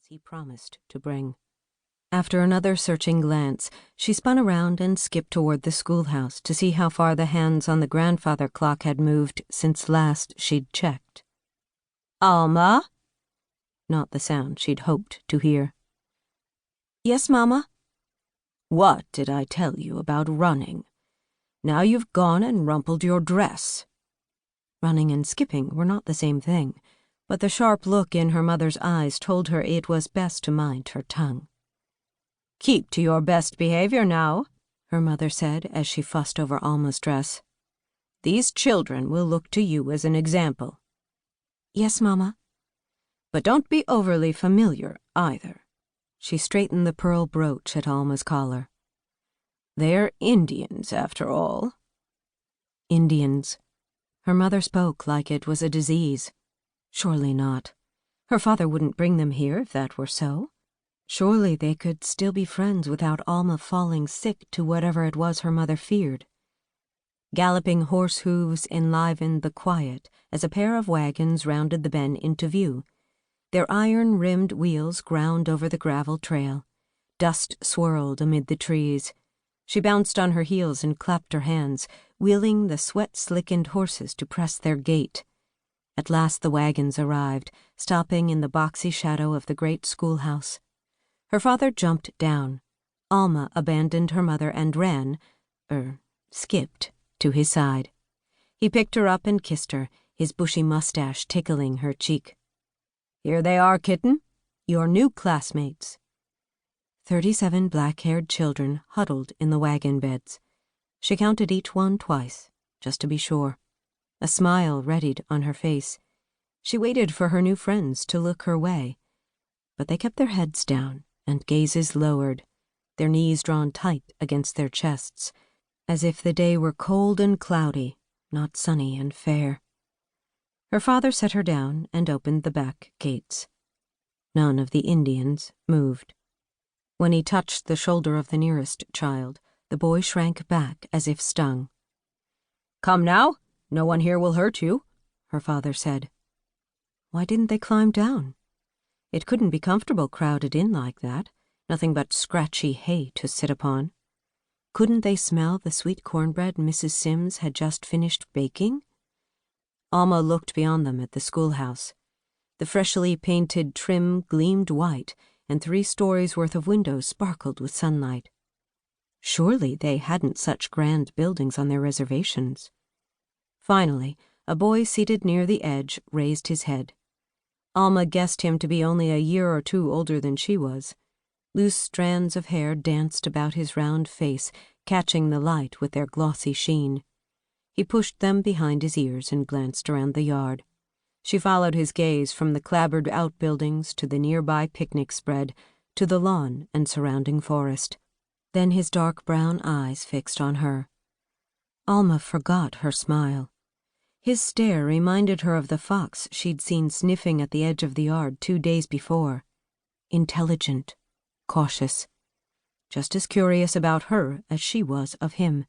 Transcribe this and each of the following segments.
he promised to bring. After another searching glance, she spun around and skipped toward the schoolhouse to see how far the hands on the grandfather clock had moved since last she'd checked. "Alma?" Not the sound she'd hoped to hear. "Yes, Mama?" "What did I tell you about running? Now you've gone and rumpled your dress." Running and skipping were not the same thing, but the sharp look in her mother's eyes told her it was best to mind her tongue. "Keep to your best behavior now," her mother said as she fussed over Alma's dress. "These children will look to you as an example." "Yes, Mama." "But don't be overly familiar, either." She straightened the pearl brooch at Alma's collar. "They're Indians, after all." Indians. Her mother spoke like it was a disease. Surely not. Her father wouldn't bring them here if that were so. Surely they could still be friends without Alma falling sick to whatever it was her mother feared. Galloping horse hooves enlivened the quiet as a pair of wagons rounded the bend into view. Their iron-rimmed wheels ground over the gravel trail. Dust swirled amid the trees. She bounced on her heels and clapped her hands, wheeling the sweat-slickened horses to press their gait. At last the wagons arrived, stopping in the boxy shadow of the great schoolhouse. Her father jumped down. Alma abandoned her mother and ran, skipped, to his side. He picked her up and kissed her, his bushy mustache tickling her cheek. "Here they are, kitten, your new classmates." 37 black-haired children huddled in the wagon beds. She counted each one twice, just to be sure. A smile readied on her face. She waited for her new friends to look her way, but they kept their heads down and gazes lowered, their knees drawn tight against their chests, as if the day were cold and cloudy, not sunny and fair. Her father set her down and opened the back gates. None of the Indians moved. When he touched the shoulder of the nearest child, the boy shrank back as if stung. "Come now, no one here will hurt you," her father said. Why didn't they climb down? It couldn't be comfortable crowded in like that, nothing but scratchy hay to sit upon. Couldn't they smell the sweet cornbread Mrs. Sims had just finished baking? Alma looked beyond them at the schoolhouse. The freshly painted trim gleamed white, and 3 stories worth of windows sparkled with sunlight. Surely they hadn't such grand buildings on their reservations. Finally, a boy seated near the edge raised his head. Alma guessed him to be only a year or 2 older than she was. Loose strands of hair danced about his round face, catching the light with their glossy sheen. He pushed them behind his ears and glanced around the yard. She followed his gaze from the clapboard outbuildings to the nearby picnic spread, to the lawn and surrounding forest. Then his dark brown eyes fixed on her. Alma forgot her smile. His stare reminded her of the fox she'd seen sniffing at the edge of the yard 2 days before. Intelligent, cautious, just as curious about her as she was of him.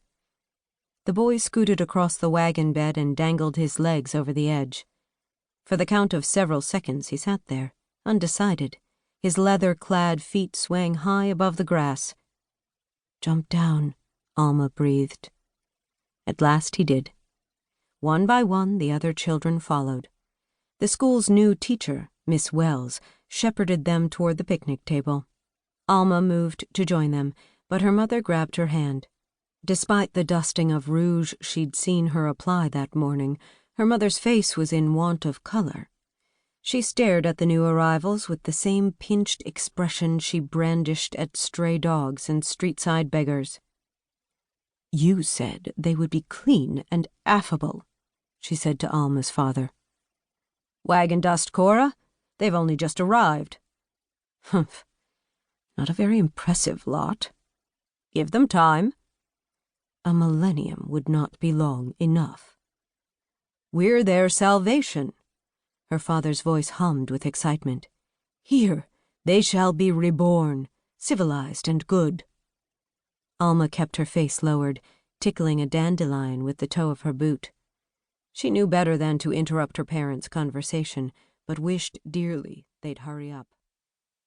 The boy scooted across the wagon bed and dangled his legs over the edge. For the count of several seconds he sat there, undecided, his leather-clad feet swaying high above the grass. "Jump down," Alma breathed. At last he did. One by one the other children followed. The school's new teacher, Miss Wells, shepherded them toward the picnic table. Alma moved to join them, but her mother grabbed her hand. Despite the dusting of rouge she'd seen her apply that morning, her mother's face was in want of color. She stared at the new arrivals with the same pinched expression she brandished at stray dogs and street-side beggars. "You said they would be clean and affable," she said to Alma's father. "Wagon dust, Cora. They've only just arrived." "Humph. Not a very impressive lot." "Give them time." A millennium would not be long enough. "We're their salvation." Her father's voice hummed with excitement. "Here, they shall be reborn, civilized and good." Alma kept her face lowered, tickling a dandelion with the toe of her boot. She knew better than to interrupt her parents' conversation, but wished dearly they'd hurry up.